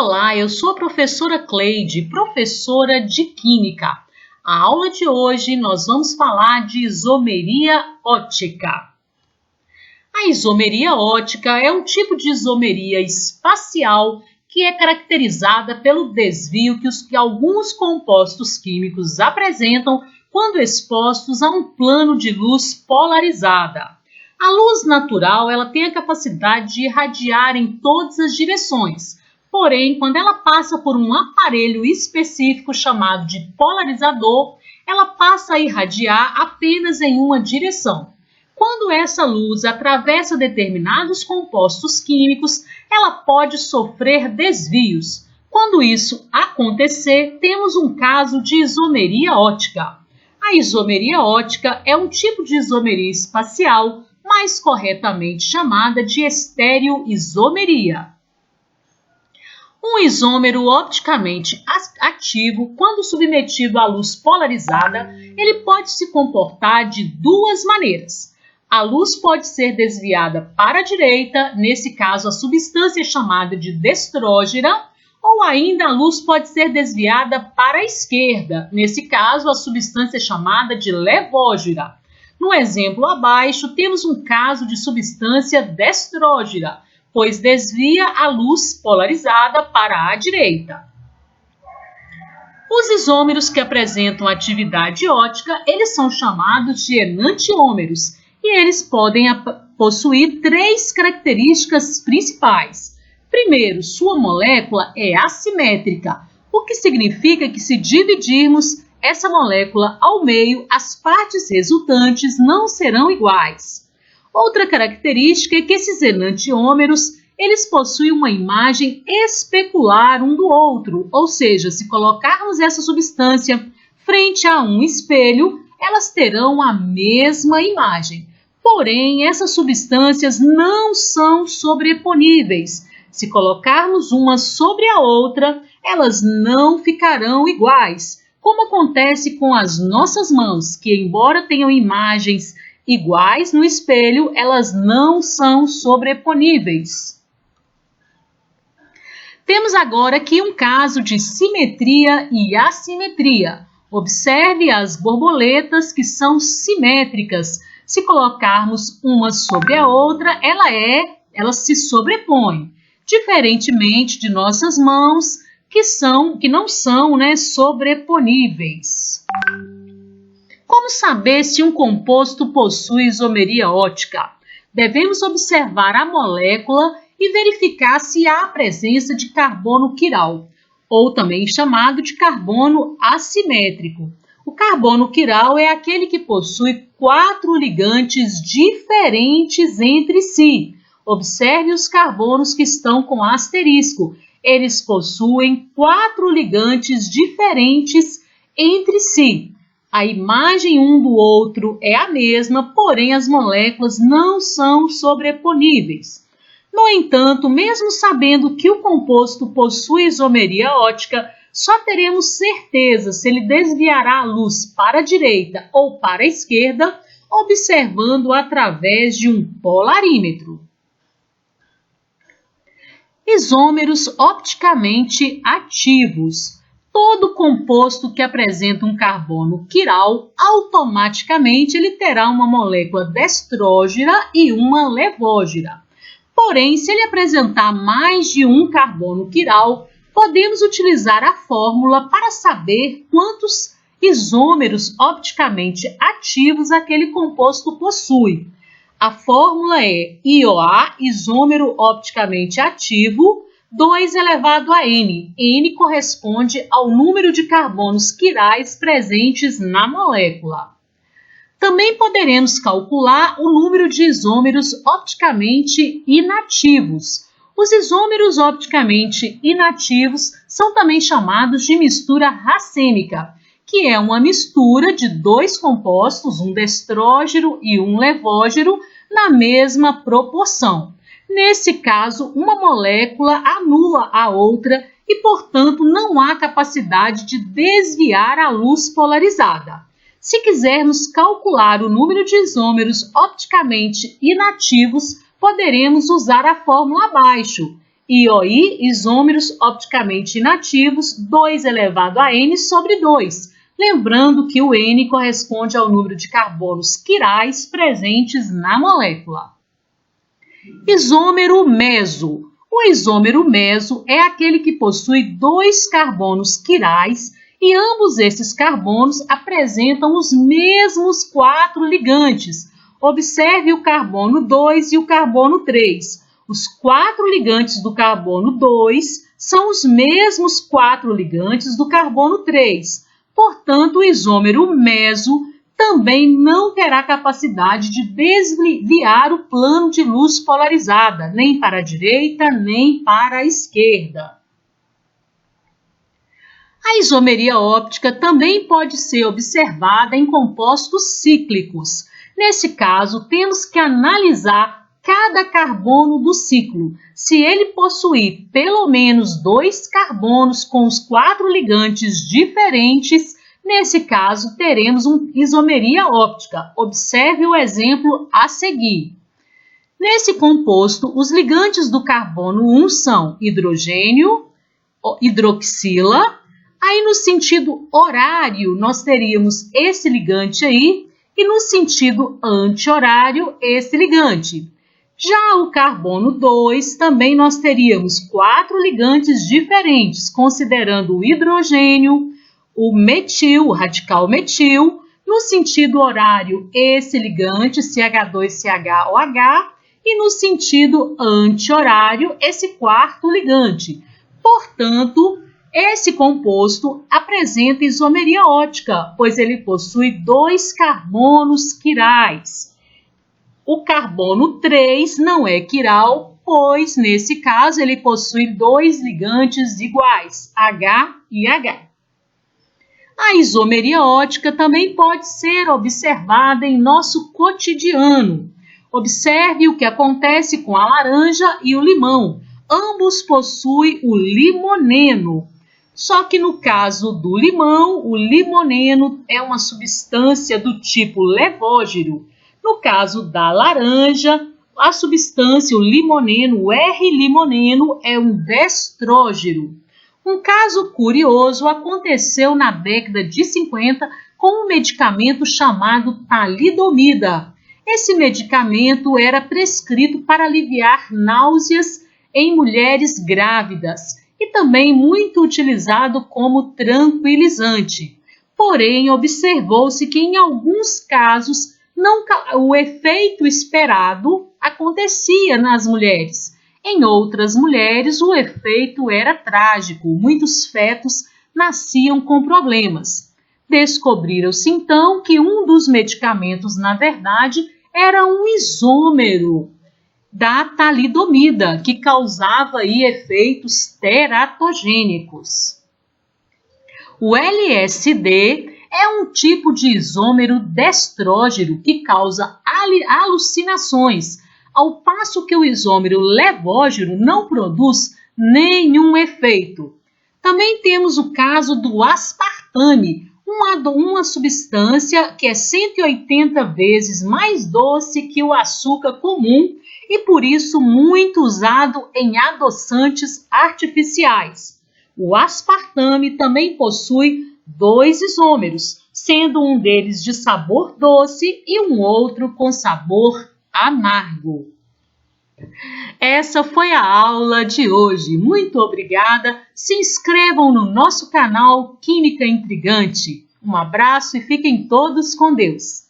Olá, eu sou a professora Cleide, professora de Química. A aula de hoje nós vamos falar de isomeria ótica. A isomeria ótica é um tipo de isomeria espacial que é caracterizada pelo desvio que alguns compostos químicos apresentam quando expostos a um plano de luz polarizada. A luz natural ela tem a capacidade de irradiar em todas as direções. Porém, quando ela passa por um aparelho específico chamado de polarizador, ela passa a irradiar apenas em uma direção. Quando essa luz atravessa determinados compostos químicos, ela pode sofrer desvios. Quando isso acontecer, temos um caso de isomeria ótica. A isomeria ótica é um tipo de isomeria espacial, mais corretamente chamada de estereoisomeria. Um isômero opticamente ativo, quando submetido à luz polarizada, ele pode se comportar de duas maneiras. A luz pode ser desviada para a direita, nesse caso a substância chamada de destrógira, ou ainda a luz pode ser desviada para a esquerda, nesse caso a substância chamada de levógira. No exemplo abaixo, temos um caso de substância destrógira, pois desvia a luz polarizada para a direita. Os isômeros que apresentam atividade ótica, eles são chamados de enantiômeros e eles podem possuir três características principais. Primeiro, sua molécula é assimétrica, o que significa que se dividirmos essa molécula ao meio, as partes resultantes não serão iguais. Outra característica é que esses enantiômeros, eles possuem uma imagem especular um do outro, ou seja, se colocarmos essa substância frente a um espelho, elas terão a mesma imagem. Porém, essas substâncias não são sobreponíveis. Se colocarmos uma sobre a outra, elas não ficarão iguais, como acontece com as nossas mãos, que embora tenham imagens iguais no espelho, elas não são sobreponíveis. Temos agora aqui um caso de simetria e assimetria. Observe as borboletas que são simétricas. Se colocarmos uma sobre a outra, elas se sobrepõem, diferentemente de nossas mãos, que não são sobreponíveis. Como saber se um composto possui isomeria ótica? Devemos observar a molécula e verificar se há a presença de carbono quiral, ou também chamado de carbono assimétrico. O carbono quiral é aquele que possui 4 ligantes diferentes entre si. Observe os carbonos que estão com asterisco. Eles possuem 4 ligantes diferentes entre si. A imagem um do outro é a mesma, porém as moléculas não são sobreponíveis. No entanto, mesmo sabendo que o composto possui isomeria ótica, só teremos certeza se ele desviará a luz para a direita ou para a esquerda, observando através de um polarímetro. Isômeros opticamente ativos. Todo composto que apresenta um carbono quiral, automaticamente ele terá uma molécula destrógira e uma levógira. Porém, se ele apresentar mais de um carbono quiral, podemos utilizar a fórmula para saber quantos isômeros opticamente ativos aquele composto possui. A fórmula é IOA, isômero opticamente ativo, 2 elevado a N. N corresponde ao número de carbonos quirais presentes na molécula. Também poderemos calcular o número de isômeros opticamente inativos. Os isômeros opticamente inativos são também chamados de mistura racêmica, que é uma mistura de 2 compostos, um destrógeno e um levógeno, na mesma proporção. Nesse caso, uma molécula anula a outra e, portanto, não há capacidade de desviar a luz polarizada. Se quisermos calcular o número de isômeros opticamente inativos, poderemos usar a fórmula abaixo. IOI, isômeros opticamente inativos, 2 elevado a N sobre 2. Lembrando que o N corresponde ao número de carbonos quirais presentes na molécula. Isômero meso. O isômero meso é aquele que possui 2 carbonos quirais e ambos esses carbonos apresentam os mesmos 4 ligantes. Observe o carbono 2 e o carbono 3. Os 4 ligantes do carbono 2 são os mesmos 4 ligantes do carbono 3. Portanto, o isômero meso também não terá capacidade de desviar o plano de luz polarizada, nem para a direita, nem para a esquerda. A isomeria óptica também pode ser observada em compostos cíclicos. Nesse caso, temos que analisar cada carbono do ciclo. Se ele possuir pelo menos 2 carbonos com os 4 ligantes diferentes, nesse caso teremos uma isomeria óptica. Observe o exemplo a seguir. Nesse composto, os ligantes do carbono 1 são hidrogênio, hidroxila. Aí no sentido horário, nós teríamos esse ligante aí, e no sentido anti-horário, esse ligante. Já o carbono 2, também nós teríamos 4 ligantes diferentes, considerando o hidrogênio, o metil, o radical metil, no sentido horário, esse ligante, CH2CHOH, e no sentido anti-horário, esse quarto ligante. Portanto, esse composto apresenta isomeria óptica, pois ele possui 2 carbonos quirais. O carbono 3 não é quiral, pois nesse caso ele possui 2 ligantes iguais, H e H. A isomeria óptica também pode ser observada em nosso cotidiano. Observe o que acontece com a laranja e o limão. Ambos possuem o limoneno. Só que no caso do limão, o limoneno é uma substância do tipo levógero. No caso da laranja, a substância, o limoneno, o R-limoneno, é um destrógeno. Um caso curioso aconteceu na década de 50 com um medicamento chamado talidomida. Esse medicamento era prescrito para aliviar náuseas em mulheres grávidas e também muito utilizado como tranquilizante. Porém, observou-se que em alguns casos o efeito esperado acontecia nas mulheres. Em outras mulheres, o efeito era trágico. Muitos fetos nasciam com problemas. Descobriram-se então que um dos medicamentos, na verdade, era um isômero da talidomida, que causava aí efeitos teratogênicos. O LSD é um tipo de isômero destrógeno que causa alucinações, ao passo que o isômero levógeno não produz nenhum efeito. Também temos o caso do aspartame, uma substância que é 180 vezes mais doce que o açúcar comum e por isso muito usado em adoçantes artificiais. O aspartame também possui 2 isômeros, sendo um deles de sabor doce e um outro com sabor amargo. Essa foi a aula de hoje. Muito obrigada. Se inscrevam no nosso canal Química Intrigante. Um abraço e fiquem todos com Deus.